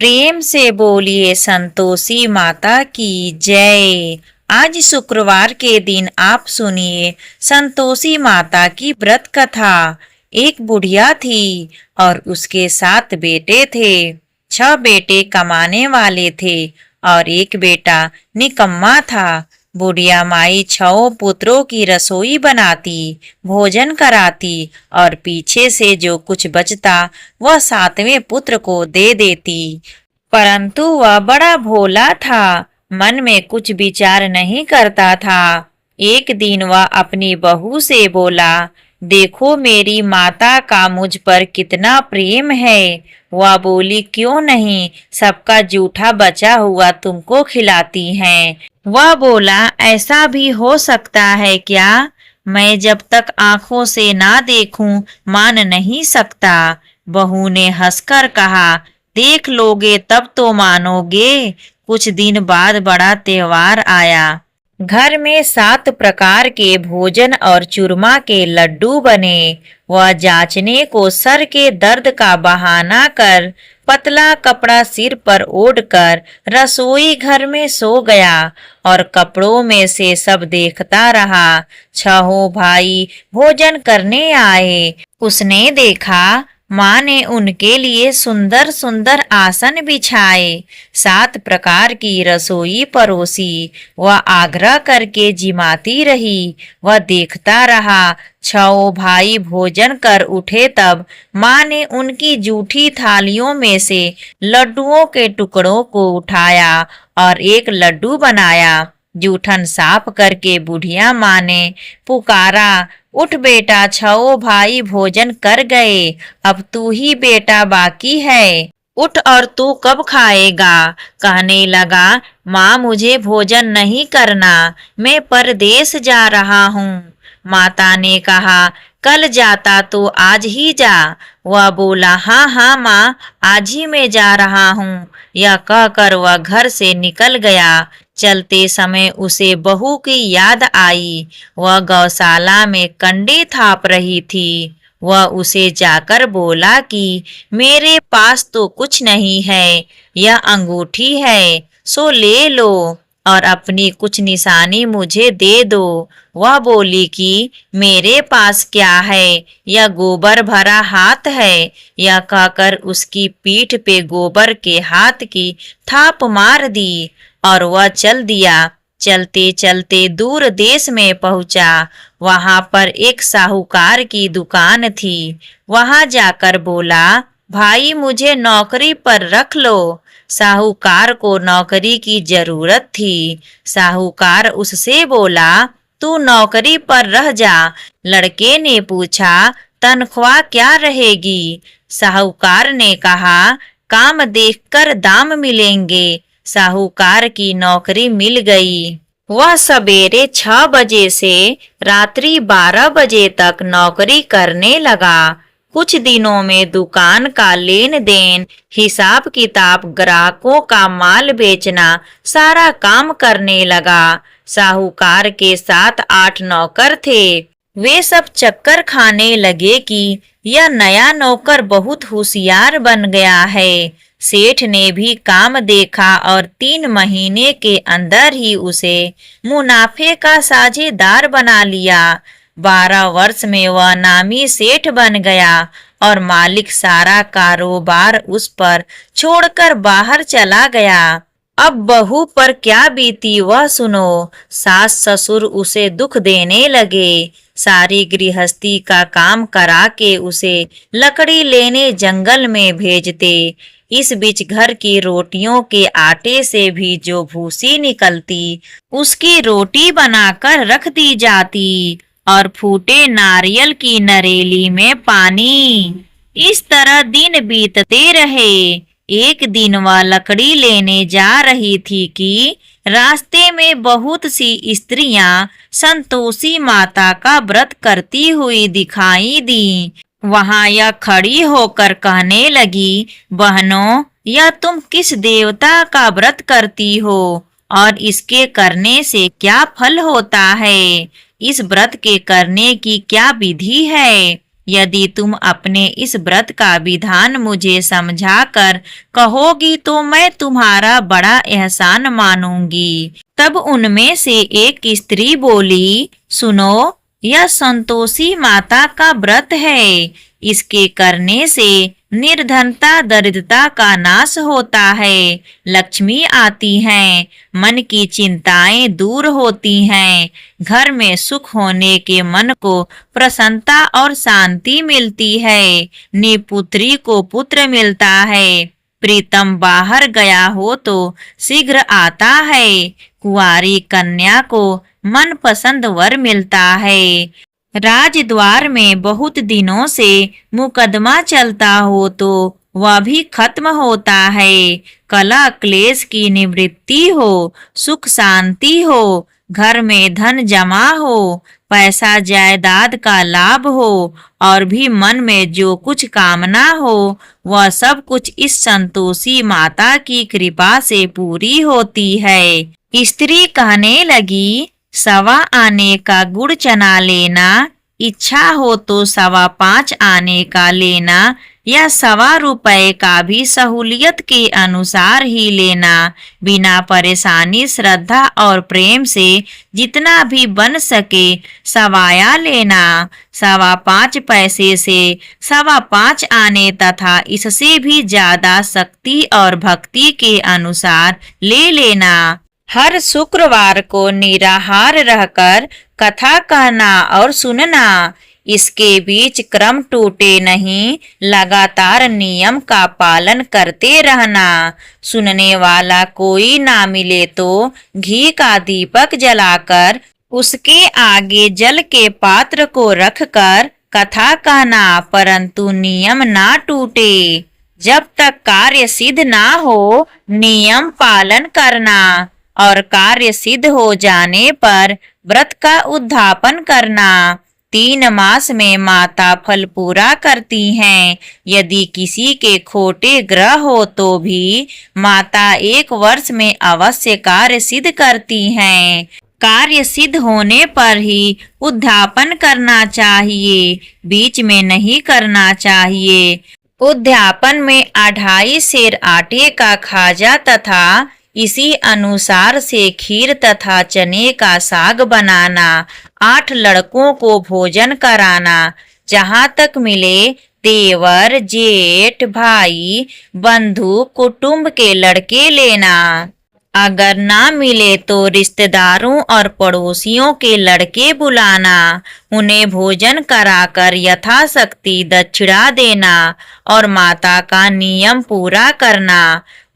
प्रेम से बोलिए संतोषी माता की जय। आज शुक्रवार के दिन आप सुनिए संतोषी माता की व्रत कथा। एक बुढ़िया थी और उसके 7 बेटे थे। 6 बेटे कमाने वाले थे और एक बेटा निकम्मा था। बुढ़िया माई 6 पुत्रों की रसोई बनाती, भोजन कराती और पीछे से जो कुछ बचता वह 7वें पुत्र को दे देती। परंतु वह बड़ा भोला था, मन में कुछ विचार नहीं करता था। एक दिन वह अपनी बहू से बोला, देखो मेरी माता का मुझ पर कितना प्रेम है। वह बोली, क्यों नहीं, सबका जूठा बचा हुआ तुमको खिलाती हैं। वह बोला, ऐसा भी हो सकता है क्या? मैं जब तक आंखों से ना देखूं मान नहीं सकता। बहू ने हंसकर कहा, देख लोगे तब तो मानोगे। कुछ दिन बाद बड़ा त्योहार आया। घर में 7 प्रकार के भोजन और चूरमा के लड्डू बने। वह जांचने को सर के दर्द का बहाना कर पतला कपड़ा सिर पर ओढ़कर रसोई घर में सो गया और कपड़ों में से सब देखता रहा। 6 भाई भोजन करने आए। उसने देखा माँ ने उनके लिए सुंदर सुंदर आसन बिछाए, 7 प्रकार की रसोई परोसी। वह आग्रह करके जिमाती रही। वह देखता रहा। 6 भाई भोजन कर उठे तब माँ ने उनकी जूठी थालियों में से लड्डुओं के टुकड़ों को उठाया और एक लड्डू बनाया। जूठन साफ करके बुढ़िया माँ ने पुकारा, उठ बेटा, 6 भाई भोजन कर गए, अब तू ही बेटा बाकी है। उठ और तू कब खाएगा? कहने लगा, माँ मुझे भोजन नहीं करना, मैं परदेश जा रहा हूँ। माता ने कहा, कल जाता तो आज ही जा। वह बोला, हाँ हाँ माँ, आज ही मैं जा रहा हूँ। यह कहकर वह घर से निकल गया। चलते समय उसे बहू की याद आई। वह गौशाला में कंडे थाप रही थी। वह उसे जाकर बोला कि मेरे पास तो कुछ नहीं है, यह अंगूठी है, सो ले लो और अपनी कुछ निशानी मुझे दे दो। वह बोली कि मेरे पास क्या है, यह गोबर भरा हाथ है। यह कहकर उसकी पीठ पे गोबर के हाथ की थाप मार दी और वह चल दिया। चलते चलते दूर देश में पहुंचा। वहां पर एक साहूकार की दुकान थी। वहां जाकर बोला, भाई मुझे नौकरी पर रख लो। साहूकार को नौकरी की जरूरत थी। साहूकार उससे बोला, तू नौकरी पर रह जा। लड़के ने पूछा, तनख्वाह क्या रहेगी? साहूकार ने कहा, काम देखकर दाम मिलेंगे। साहूकार की नौकरी मिल गई। वह सवेरे 6 बजे से रात्रि 12 बजे तक नौकरी करने लगा। कुछ दिनों में दुकान का लेन देन, हिसाब किताब, ग्राहकों का माल बेचना, सारा काम करने लगा। साहूकार के 7-8 नौकर थे। वे सब चक्कर खाने लगे कि यह नया नौकर बहुत होशियार बन गया है। सेठ ने भी काम देखा और 3 महीने के अंदर ही उसे मुनाफे का साझेदार बना लिया। 12 वर्ष में वह नामी सेठ बन गया और मालिक सारा कारोबार उस पर छोड़कर बाहर चला गया। अब बहू पर क्या बीती वह सुनो। सास ससुर उसे दुख देने लगे। सारी गृहस्थी का काम करा के उसे लकड़ी लेने जंगल में भेजते। इस बीच घर की रोटियों के आटे से भी जो भूसी निकलती उसकी रोटी बनाकर रख दी जाती और फूटे नारियल की नरेली में पानी। इस तरह दिन बीतते रहे। एक दिन वह लकड़ी लेने जा रही थी कि रास्ते में बहुत सी स्त्रियां संतोषी माता का व्रत करती हुई दिखाई दी। वहां यह खड़ी होकर कहने लगी, बहनों, यह तुम किस देवता का व्रत करती हो और इसके करने से क्या फल होता है? इस व्रत के करने की क्या विधि है? यदि तुम अपने इस व्रत का विधान मुझे समझाकर कहोगी तो मैं तुम्हारा बड़ा एहसान मानूंगी। तब उनमें से एक स्त्री बोली, सुनो, यह संतोषी माता का व्रत है। इसके करने से निर्धनता दरिद्रता का नाश होता है, लक्ष्मी आती है, मन की चिंताएं दूर होती हैं, घर में सुख होने के मन को प्रसन्नता और शांति मिलती है, निपुत्री को पुत्र मिलता है, प्रीतम बाहर गया हो तो शीघ्र आता है, कुंवारी कन्या को मनपसंद वर मिलता है, राजद्वार में बहुत दिनों से मुकदमा चलता हो तो वह भी खत्म होता है, कलह क्लेश की निवृत्ति हो, सुख शांति हो, घर में धन जमा हो, पैसा जायदाद का लाभ हो और भी मन में जो कुछ कामना हो वह सब कुछ इस संतोषी माता की कृपा से पूरी होती है। स्त्री कहने लगी, 1.25 आने का गुड़ चना लेना, इच्छा हो तो 5.25 आने का लेना या 1.25 रुपए का भी सहूलियत के अनुसार ही लेना, बिना परेशानी श्रद्धा और प्रेम से जितना भी बन सके सवाया लेना, 5.25 पैसे से 5.25 आने तथा इससे भी ज्यादा शक्ति और भक्ति के अनुसार ले लेना। हर शुक्रवार को निराहार रहकर कथा कहना और सुनना, इसके बीच क्रम टूटे नहीं, लगातार नियम का पालन करते रहना। सुनने वाला कोई ना मिले तो घी का दीपक जलाकर उसके आगे जल के पात्र को रखकर कथा कहना, परंतु नियम ना टूटे। जब तक कार्य सिद्ध ना हो नियम पालन करना और कार्य सिद्ध हो जाने पर व्रत का उद्यापन करना। 3 मास में माता फल पूरा करती हैं। यदि किसी के खोटे ग्रह हो तो भी माता 1 वर्ष में अवश्य कार्य सिद्ध करती हैं। कार्य सिद्ध होने पर ही उद्यापन करना चाहिए, बीच में नहीं करना चाहिए। उद्यापन में 2.5 सेर आटे का खाजा तथा इसी अनुसार से खीर तथा चने का साग बनाना, 8 लड़कों को भोजन कराना, जहाँ तक मिले देवर जेठ भाई बंधु कुटुंब के लड़के लेना। अगर ना मिले तो रिश्तेदारों और पड़ोसियों के लड़के बुलाना, उन्हें भोजन कराकर यथाशक्ति दक्षिणा देना और माता का नियम पूरा करना।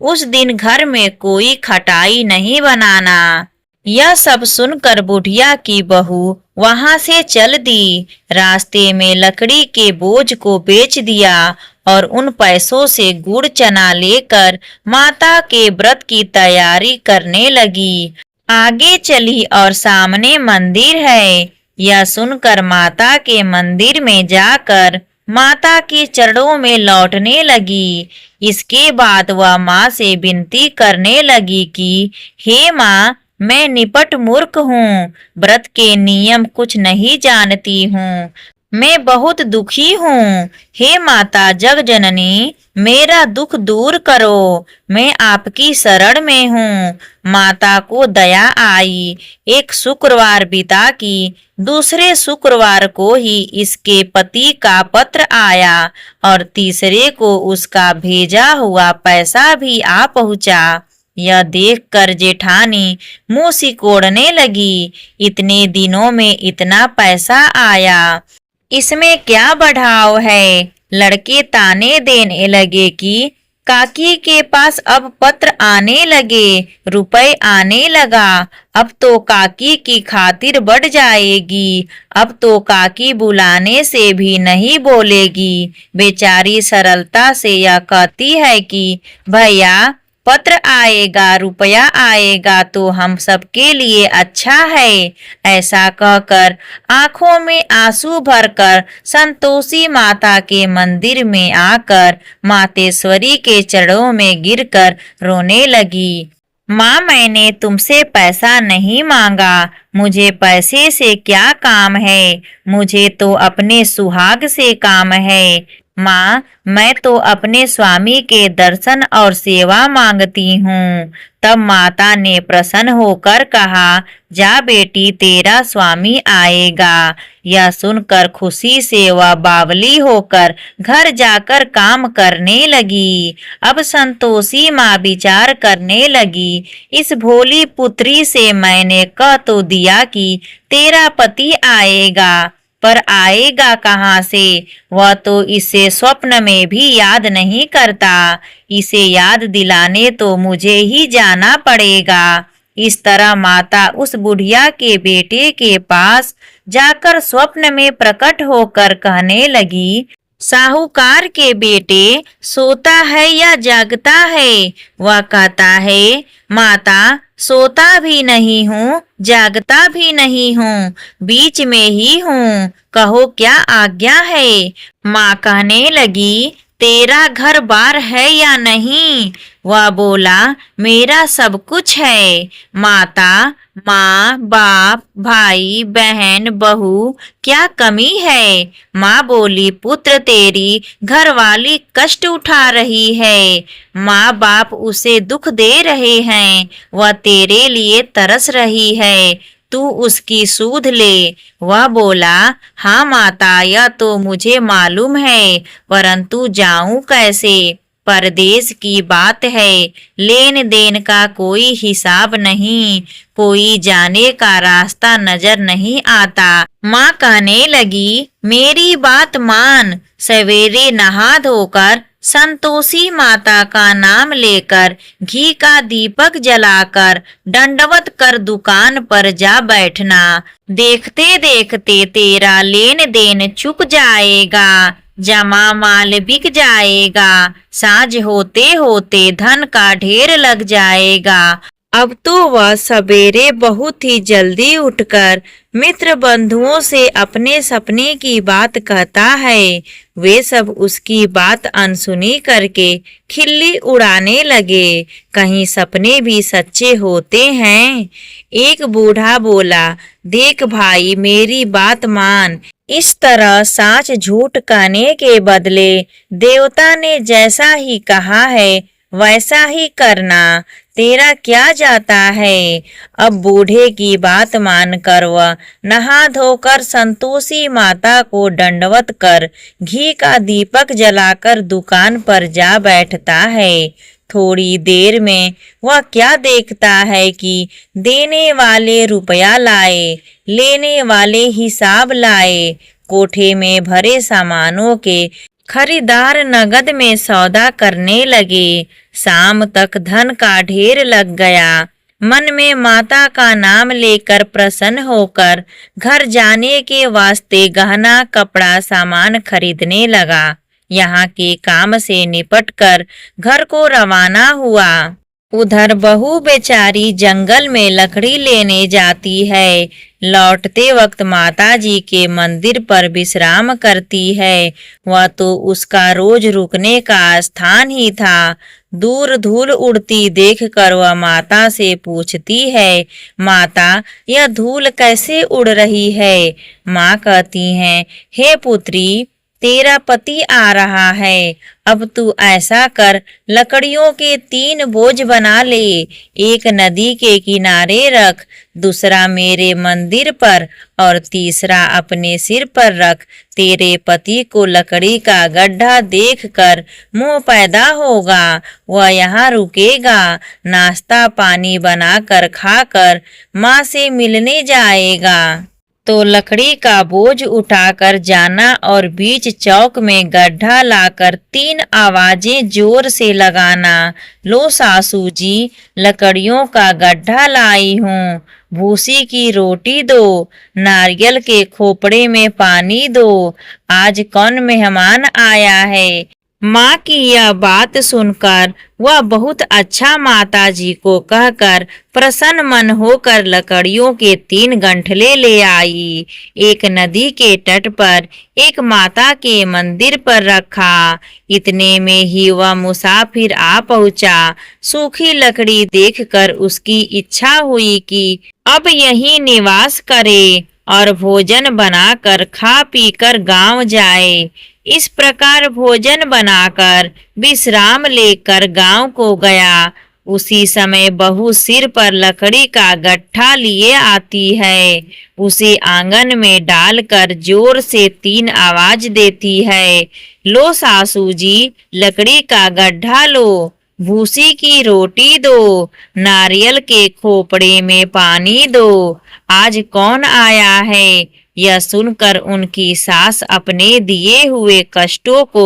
उस दिन घर में कोई खटाई नहीं बनाना। यह सब सुनकर बुढ़िया की बहू वहां से चल दी, रास्ते में लकड़ी के बोझ को बेच दिया और उन पैसों से गुड़ चना लेकर माता के व्रत की तैयारी करने लगी। आगे चली और सामने मंदिर है। यह सुनकर माता के मंदिर में जाकर माता के चरणों में लौटने लगी। इसके बाद वह माँ से विनती करने लगी कि हे माँ, मैं निपट मूर्ख हूँ, व्रत के नियम कुछ नहीं जानती हूँ, मैं बहुत दुखी हूँ। हे माता जग जननी, मेरा दुख दूर करो, मैं आपकी शरण में हूँ। माता को दया आई। एक शुक्रवार बिता कि दूसरे शुक्रवार को ही इसके पति का पत्र आया और तीसरे को उसका भेजा हुआ पैसा भी आ पहुँचा। यह देखकर जेठानी मुंह सिकोड़ने लगी। इतने दिनों में इतना पैसा आया, इसमें क्या बढ़ाव है। लड़के ताने देने लगे कि काकी के पास अब पत्र आने लगे, रुपए आने लगा, अब तो काकी की खातिर बढ़ जाएगी, अब तो काकी बुलाने से भी नहीं बोलेगी। बेचारी सरलता से यह कहती है कि भैया पत्र आएगा, रुपया आएगा तो हम सबके लिए अच्छा है। ऐसा कहकर आंखों में आंसू भरकर संतोषी माता के मंदिर में आकर मातेश्वरी के चरणों में गिरकर रोने लगी। माँ, मैंने तुमसे पैसा नहीं मांगा, मुझे पैसे से क्या काम है, मुझे तो अपने सुहाग से काम है। माँ, मैं तो अपने स्वामी के दर्शन और सेवा मांगती हूँ। तब माता ने प्रसन्न होकर कहा, जा बेटी, तेरा स्वामी आएगा। यह सुनकर खुशी से वह बावली होकर घर जाकर काम करने लगी। अब संतोषी माँ विचार करने लगी, इस भोली पुत्री से मैंने कह तो दिया कि तेरा पति आएगा, पर आएगा कहाँ से? वह तो इसे स्वप्न में भी याद नहीं करता। इसे याद दिलाने तो मुझे ही जाना पड़ेगा। इस तरह माता उस बुढ़िया के बेटे के पास जाकर स्वप्न में प्रकट होकर कहने लगी, साहूकार के बेटे, सोता है या जागता है? वह कहता है, माता, सोता भी नहीं हूँ, जागता भी नहीं हूँ, बीच में ही हूँ, कहो क्या आज्ञा है। माँ कहने लगी, तेरा घर बार है या नहीं? वह बोला, मेरा सब कुछ है। माता, माँ, बाप, भाई, बहन, बहू, क्या कमी है? माँ बोली, पुत्र, तेरी घरवाली कष्ट उठा रही है। माँ बाप उसे दुख दे रहे हैं, वह तेरे लिए तरस रही है, तू उसकी सूध ले। वह बोला, हाँ माता, यह तो मुझे मालूम है, परंतु जाऊं कैसे? परदेश की बात है, लेन देन का कोई हिसाब नहीं, कोई जाने का रास्ता नजर नहीं आता। माँ कहने लगी, मेरी बात मान, सवेरे नहा धोकर संतोषी माता का नाम लेकर घी का दीपक जलाकर दंडवत कर दुकान पर जा बैठना। देखते देखते तेरा लेन देन चुक जाएगा, जमा माल बिक जाएगा, साँझ होते होते धन का ढेर लग जाएगा। अब तो वह सवेरे बहुत ही जल्दी उठकर मित्र बंधुओं से अपने सपने की बात कहता है। वे सब उसकी बात अनसुनी करके खिल्ली उड़ाने लगे। कहीं सपने भी सच्चे होते हैं? एक बूढ़ा बोला, देख भाई, मेरी बात मान, इस तरह साच झूठ कहने के बदले देवता ने जैसा ही कहा है वैसा ही करना, तेरा क्या जाता है। अब बूढ़े की बात मानकर वह नहा धोकर संतोषी माता को दंडवत कर घी का दीपक जलाकर दुकान पर जा बैठता है। थोड़ी देर में वह क्या देखता है कि देने वाले रुपया लाए, लेने वाले हिसाब लाए। कोठे में भरे सामानों के खरीदार नगद में सौदा करने लगे। शाम तक धन का ढेर लग गया। मन में माता का नाम लेकर प्रसन्न होकर घर जाने के वास्ते गहना कपड़ा सामान खरीदने लगा। यहाँ के काम से निपटकर घर को रवाना हुआ। उधर बहू बेचारी जंगल में लकड़ी लेने जाती है। लौटते वक्त माताजी के मंदिर पर विश्राम करती है। वह तो उसका रोज रुकने का स्थान ही था। दूर धूल उड़ती देखकर वह माता से पूछती है, माता, यह धूल कैसे उड़ रही है? माँ कहती हैं, हे पुत्री, तेरा पति आ रहा है। अब तू ऐसा कर, लकड़ियों के 3 बोझ बना ले, एक नदी के किनारे रख, दूसरा मेरे मंदिर पर और तीसरा अपने सिर पर रख। तेरे पति को लकड़ी का गड्ढा देखकर मोह पैदा होगा, वह यहाँ रुकेगा, नाश्ता पानी बनाकर खाकर माँ से मिलने जाएगा। तो लकड़ी का बोझ उठाकर जाना और बीच चौक में गड्ढा लाकर 3 आवाजें जोर से लगाना, लो सासू जी, लकड़ियों का गड्ढा लाई हूँ, भूसी की रोटी दो, नारियल के खोपड़े में पानी दो, आज कौन मेहमान आया है, माँ की यह बात सुनकर वह बहुत अच्छा माता जी को कहकर प्रसन्न मन होकर लकड़ियों के 3 गंठले ले आई। एक नदी के तट पर एक माता के मंदिर पर रखा। इतने में ही वह मुसाफिर आ पहुंचा। सूखी लकड़ी देखकर उसकी इच्छा हुई कि अब यहीं निवास करे और भोजन बनाकर खा पीकर गांव जाए। इस प्रकार भोजन बनाकर विश्राम लेकर गांव को गया। उसी समय बहू सिर पर लकड़ी का गट्ठा लिए आती है। उसे आंगन में डालकर जोर से 3 आवाज देती है, लो सासू जी, लकड़ी का गड्ढा लो, भूसी की रोटी दो, नारियल के खोपड़े में पानी दो, आज कौन आया है। यह सुनकर उनकी सास अपने दिए हुए कष्टों को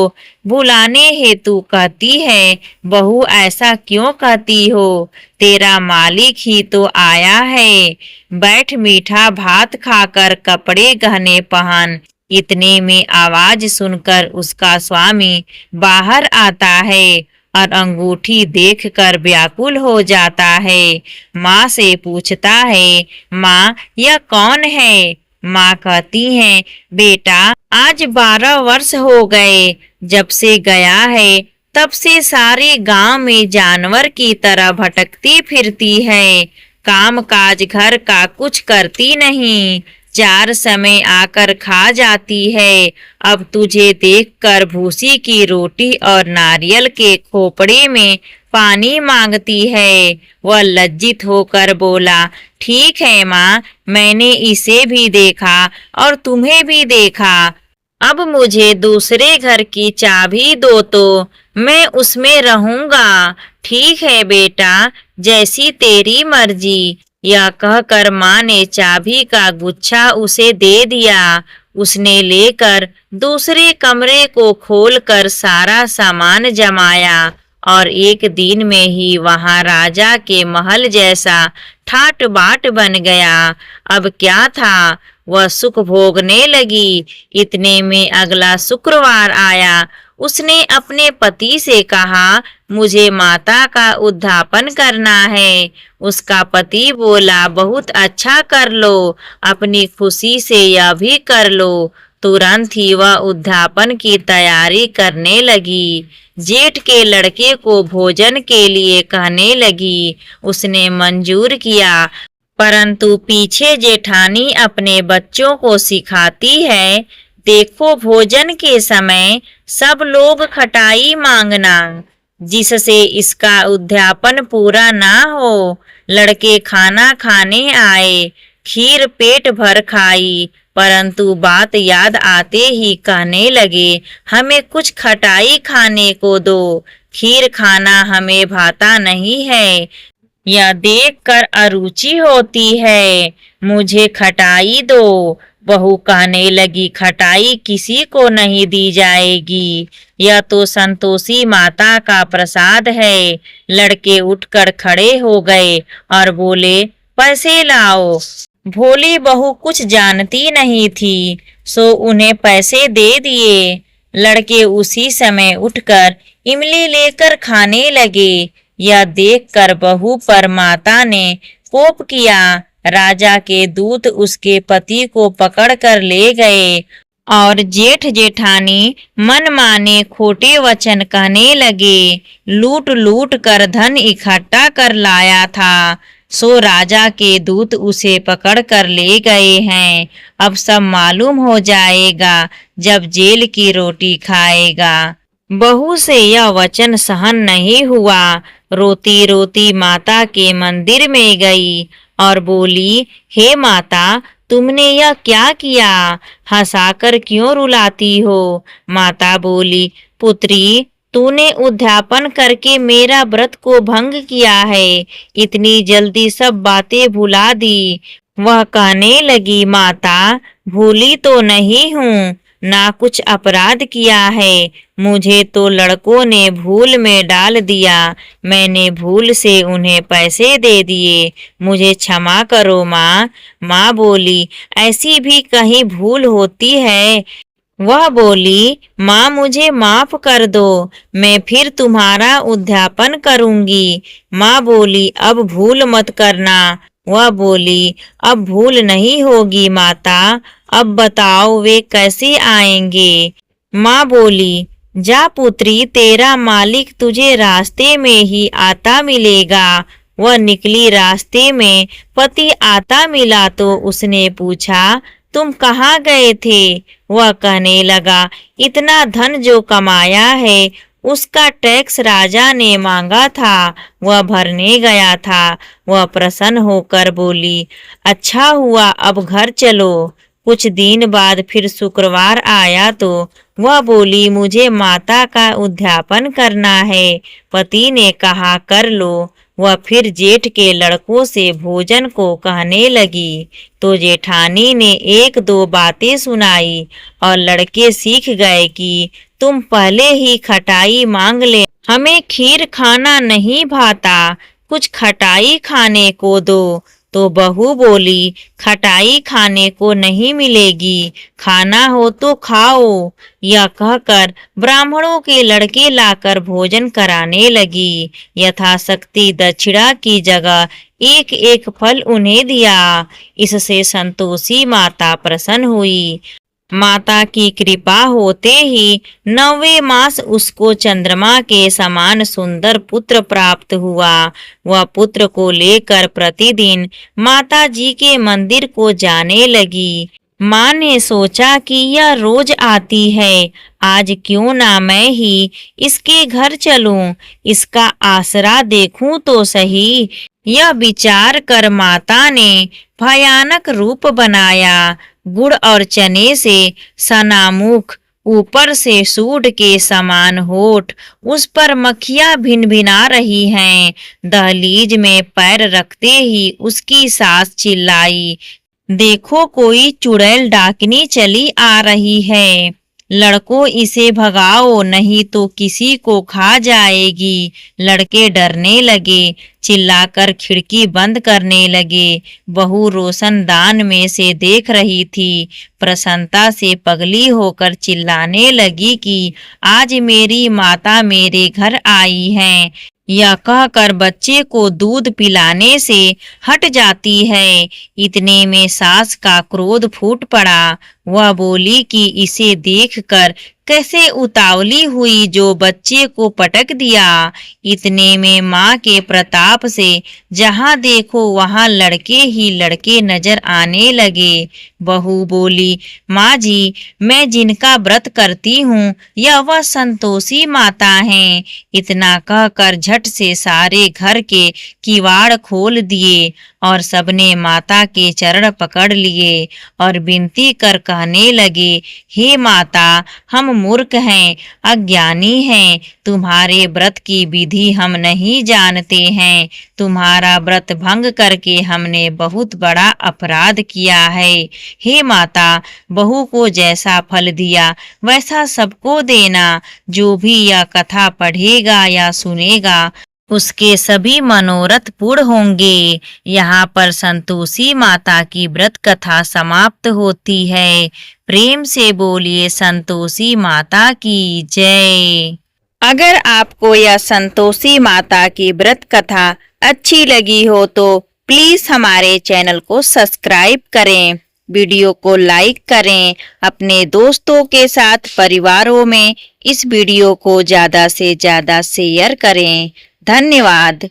भुलाने हेतु कहती है, बहू ऐसा क्यों कहती हो, तेरा मालिक ही तो आया है, बैठ मीठा भात खाकर कपड़े गहने पहन। इतने में आवाज सुनकर उसका स्वामी बाहर आता है और अंगूठी देखकर व्याकुल हो जाता है। माँ से पूछता है, माँ यह कौन है। माँ कहती है, बेटा आज 12 वर्ष हो गए जब से गया है, तब से सारे गांव में जानवर की तरह भटकती फिरती है, काम काज घर का कुछ करती नहीं, 4 समय आकर खा जाती है। अब तुझे देखकर भूसी की रोटी और नारियल के खोपड़े में पानी मांगती है। वह लज्जित होकर बोला, ठीक है माँ, मैंने इसे भी देखा और तुम्हें भी देखा, अब मुझे दूसरे घर की चाबी दो तो मैं उसमें रहूंगा। ठीक है बेटा, जैसी तेरी मर्जी। यह कहकर माँ ने चाबी का गुच्छा उसे दे दिया। उसने लेकर दूसरे कमरे को खोलकर सारा सामान जमाया और एक दिन में ही वहां राजा के महल जैसा ठाट बाट बन गया। अब क्या था, वह सुख भोगने लगी। इतने में अगला शुक्रवार आया। उसने अपने पति से कहा, मुझे माता का उद्यापन करना है। उसका पति बोला, बहुत अच्छा कर लो, अपनी खुशी से यह भी कर लो। तुरंत ही वह उद्यापन की तैयारी करने लगी। जेठ के लड़के को भोजन के लिए कहने लगी। उसने मंजूर किया, परंतु पीछे जेठानी अपने बच्चों को सिखाती है, देखो भोजन के समय सब लोग खटाई मांगना, जिससे इसका उद्यापन पूरा ना हो। लड़के खाना खाने आए, खीर पेट भर खाई, परंतु बात याद आते ही कहने लगे, हमें कुछ खटाई खाने को दो, खीर खाना हमें भाता नहीं है, यह देखकर अरुचि होती है, मुझे खटाई दो। बहू कहने लगी, खटाई किसी को नहीं दी जाएगी, यह तो संतोषी माता का प्रसाद है। लड़के उठकर खड़े हो गए और बोले, पैसे लाओ। भोली बहू कुछ जानती नहीं थी, सो उन्हें पैसे दे दिए। लड़के उसी समय उठकर इमली लेकर खाने लगे। यह देखकर बहू पर माता ने कोप किया। राजा के दूत उसके पति को पकड़कर ले गए और जेठ जेठानी मन माने खोटे वचन कहने लगे। लूट लूट कर धन इकट्ठा कर लाया था, सो राजा के दूत उसे पकड़ कर ले गए हैं। अब सब मालूम हो जाएगा जब जेल की रोटी खाएगा। बहू से यह वचन सहन नहीं हुआ। रोती रोती माता के मंदिर में गई और बोली, हे माता, तुमने यह क्या किया, हंसाकर क्यों रुलाती हो। माता बोली, पुत्री, तूने उद्यापन करके मेरा व्रत को भंग किया है, इतनी जल्दी सब बातें भुला दी। वह कहने लगी, माता, भूली तो नहीं हूँ, ना कुछ अपराध किया है, मुझे तो लड़कों ने भूल में डाल दिया, मैंने भूल से उन्हें पैसे दे दिए, मुझे क्षमा करो माँ। माँ बोली, ऐसी भी कहीं भूल होती है, वह बोली, माँ मुझे माफ कर दो, मैं फिर तुम्हारा उद्यापन करूंगी। माँ बोली, अब भूल मत करना। वह बोली, अब भूल नहीं होगी माता, अब बताओ वे कैसे आएंगे। माँ बोली, जा पुत्री, तेरा मालिक तुझे रास्ते में ही आता मिलेगा। वह निकली, रास्ते में पति आता मिला तो उसने पूछा, तुम कहाँ गए थे। वह कहने लगा, इतना धन जो कमाया है उसका टैक्स राजा ने मांगा था, वह भरने गया था। वह प्रसन्न होकर बोली, अच्छा हुआ, अब घर चलो। कुछ दिन बाद फिर शुक्रवार आया तो वह बोली, मुझे माता का उद्यापन करना है। पति ने कहा, कर लो। वह फिर जेठ के लड़कों से भोजन को कहने लगी तो जेठानी ने एक दो बातें सुनाई और लड़के सीख गए कि तुम पहले ही खटाई मांग ले, हमें खीर खाना नहीं भाता, कुछ खटाई खाने को दो। तो बहू बोली, खटाई खाने को नहीं मिलेगी, खाना हो तो खाओ। यह कहकर ब्राह्मणों के लड़के लाकर भोजन कराने लगी। यथाशक्ति दक्षिणा की जगह एक एक फल उन्हें दिया। इससे संतोषी माता प्रसन्न हुई। माता की कृपा होते ही 9वें मास उसको चंद्रमा के समान सुंदर पुत्र प्राप्त हुआ। वह पुत्र को लेकर प्रतिदिन माता जी के मंदिर को जाने लगी। माँ ने सोचा कि यह रोज आती है, आज क्यों ना मैं ही इसके घर चलूं, इसका आसरा देखूं तो सही। यह विचार कर माता ने भयानक रूप बनाया। गुड़ और चने से सना मुख, ऊपर से सूंड के समान होठ, उस पर मक्खियां भिनभिना रही हैं। दहलीज में पैर रखते ही उसकी सास चिल्लाई, देखो कोई चुड़ैल डाकनी चली आ रही है, लड़कों इसे भगाओ नहीं तो किसी को खा जाएगी। लड़के डरने लगे, चिल्लाकर खिड़की बंद करने लगे। बहू रोशनदान में से देख रही थी, प्रसन्नता से पगली होकर चिल्लाने लगी कि आज मेरी माता मेरे घर आई हैं। यह कहकर बच्चे को दूध पिलाने से हट जाती है। इतने में सास का क्रोध फूट पड़ा। वह बोली कि इसे देखकर कैसे उतावली हुई जो बच्चे को पटक दिया। इतने में माँ के प्रताप से जहाँ देखो वहाँ लड़के ही लड़के नजर आने लगे। बहू बोली, माँ जी, मैं जिनका व्रत करती हूँ यह वह संतोषी माता हैं। इतना कहकर झट से सारे घर के किवाड़ खोल दिए और सबने माता के चरण पकड़ लिए और विनती कर कहने लगे, हे माता, हम मूर्ख हैं, अज्ञानी हैं, तुम्हारे व्रत की विधि हम नहीं जानते हैं। तुम्हारा व्रत भंग करके हमने बहुत बड़ा अपराध किया है। हे माता, बहू को जैसा फल दिया वैसा सबको देना। जो भी यह कथा पढ़ेगा या सुनेगा उसके सभी मनोरथ पूर्ण होंगे। यहाँ पर संतोषी माता की व्रत कथा समाप्त होती है। प्रेम से बोलिए संतोषी माता की जय। अगर आपको यह संतोषी माता की व्रत कथा अच्छी लगी हो तो प्लीज हमारे चैनल को सब्सक्राइब करें, वीडियो को लाइक करें, अपने दोस्तों के साथ परिवारों में इस वीडियो को ज्यादा से ज्यादा शेयर करें। धन्यवाद।